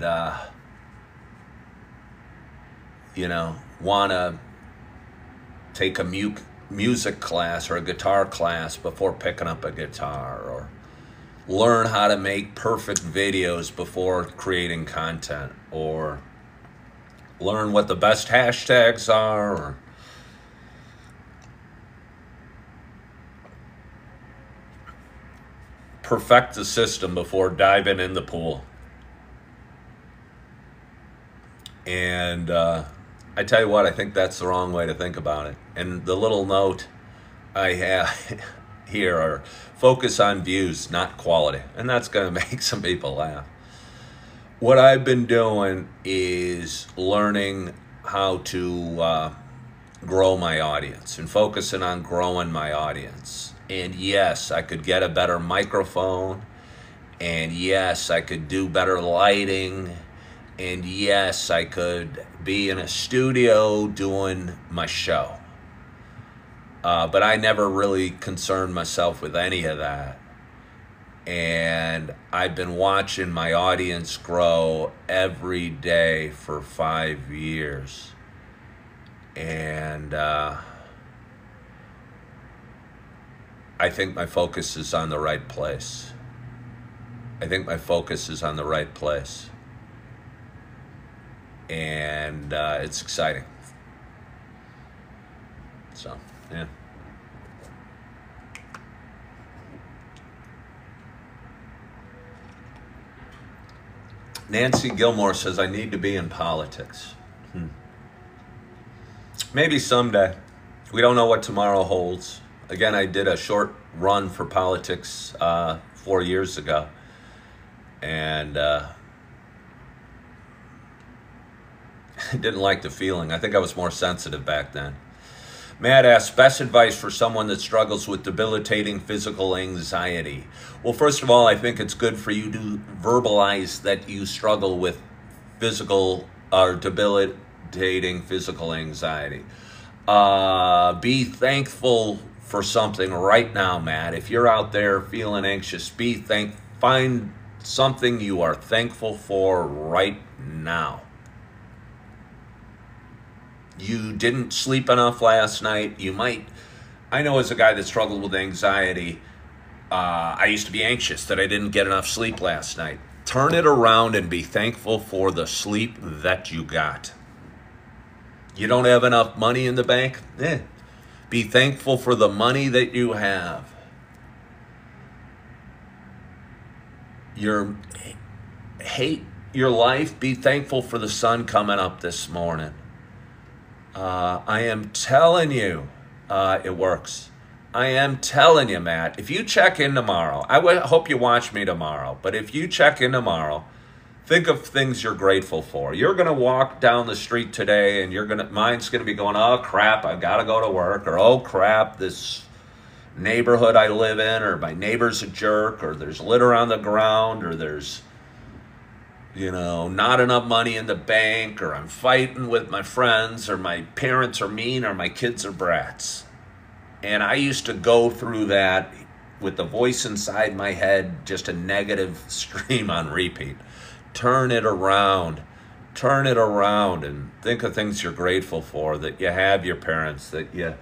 you know, want to take a music class or a guitar class before picking up a guitar, or learn how to make perfect videos before creating content, or learn what the best hashtags are, or perfect the system before diving in the pool. And I tell you what, I think that's the wrong way to think about it. And the little note I have here are focus on views, not quality. And that's going to make some people laugh. What I've been doing is learning how to grow my audience and focusing on growing my audience. And yes, I could get a better microphone And yes, I could do better lighting. And yes, I could be in a studio doing my show. But I never really concerned myself with any of that. And I've been watching my audience grow every day for 5 years. And I think my focus is on the right place. I think my focus is on the right place. And it's exciting. So, yeah. Nancy Gilmore says, I need to be in politics. Maybe someday. We don't know what tomorrow holds. Again, I did a short run for politics 4 years ago. And I didn't like the feeling. I think I was more sensitive back then. Matt asks, best advice for someone that struggles with debilitating physical anxiety. Well, first of all, I think it's good for you to verbalize that you struggle with physical or debilitating physical anxiety. Be thankful for something right now, Matt. If you're out there feeling anxious, find something you are thankful for right now. You didn't sleep enough last night. I know as a guy that struggled with anxiety, I used to be anxious that I didn't get enough sleep last night. Turn it around and be thankful for the sleep that you got. You don't have enough money in the bank? Be thankful for the money that you have. Hate your life? Be thankful for the sun coming up this morning. I am telling you, it works. I am telling you, Matt, if you check in tomorrow, I hope you watch me tomorrow, but if you check in tomorrow, think of things you're grateful for. You're going to walk down the street today and mind's going to be going, oh crap, I got to go to work, or oh crap, this neighborhood I live in, or my neighbor's a jerk, or there's litter on the ground, or there's not enough money in the bank, or I'm fighting with my friends, or my parents are mean, or my kids are brats. And I used to go through that with the voice inside my head, just a negative stream on repeat. Turn it around, and think of things you're grateful for, that you have your parents, that you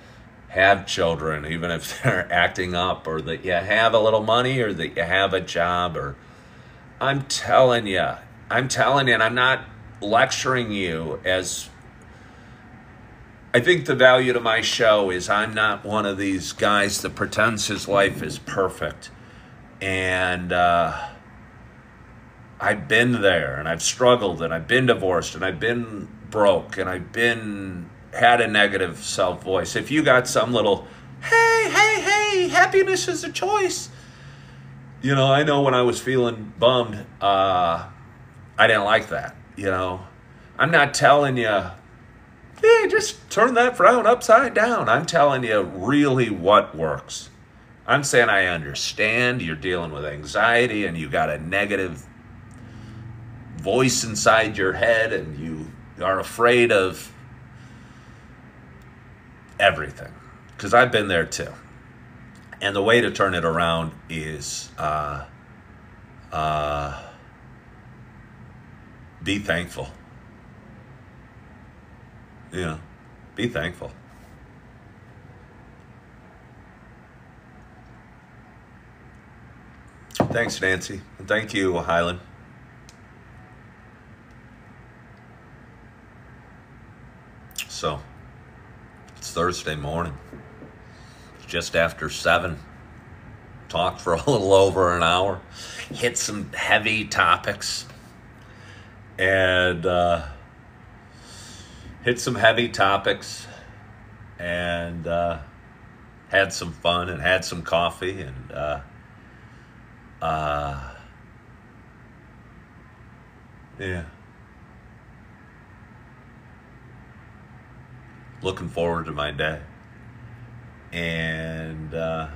have children, even if they're acting up, or that you have a little money, or that you have a job, or I'm telling you, and I'm not lecturing you as, I think the value to my show is I'm not one of these guys that pretends his life is perfect. And I've been there, and I've struggled, and I've been divorced, and I've been broke, and I've had a negative self-voice. If you got some little, hey, happiness is a choice. I know when I was feeling bummed, I didn't like that, I'm not telling you, hey, just turn that frown upside down. I'm telling you really what works. I'm saying I understand you're dealing with anxiety and you got a negative voice inside your head and you are afraid of everything. Because I've been there too. And the way to turn it around is be thankful. Be thankful. Thanks, Nancy. And thank you, Highland. So, it's Thursday morning. It's just after 7. Talked for a little over an hour. Hit some heavy topics. And had some fun and had some coffee and yeah. Looking forward to my day. And I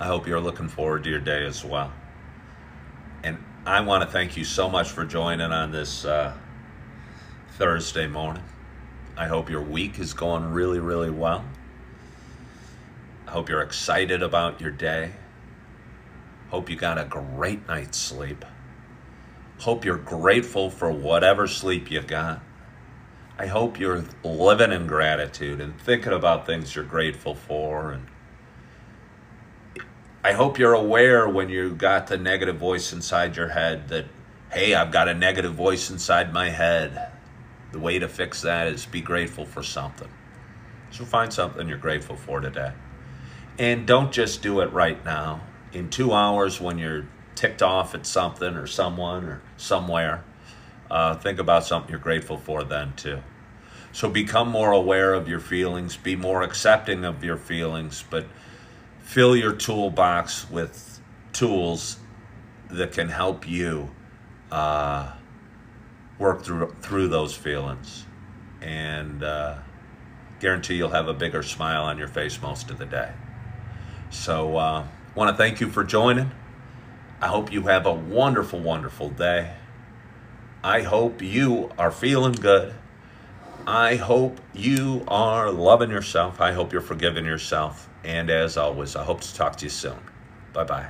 hope you're looking forward to your day as well. I want to thank you so much for joining on this Thursday morning. I hope your week is going really, really well. I hope you're excited about your day. Hope you got a great night's sleep. Hope you're grateful for whatever sleep you got. I hope you're living in gratitude and thinking about things you're grateful for. And I hope you're aware when you got the negative voice inside your head that, hey, I've got a negative voice inside my head. The way to fix that is be grateful for something. So find something you're grateful for today. And don't just do it right now. In 2 hours when you're ticked off at something or someone or somewhere, think about something you're grateful for then too. So become more aware of your feelings, be more accepting of your feelings, but fill your toolbox with tools that can help you work through those feelings, and guarantee you'll have a bigger smile on your face most of the day. So want to thank you for joining. I hope you have a wonderful, wonderful day. I hope you are feeling good. I hope you are loving yourself. I hope you're forgiving yourself. And as always, I hope to talk to you soon. Bye-bye.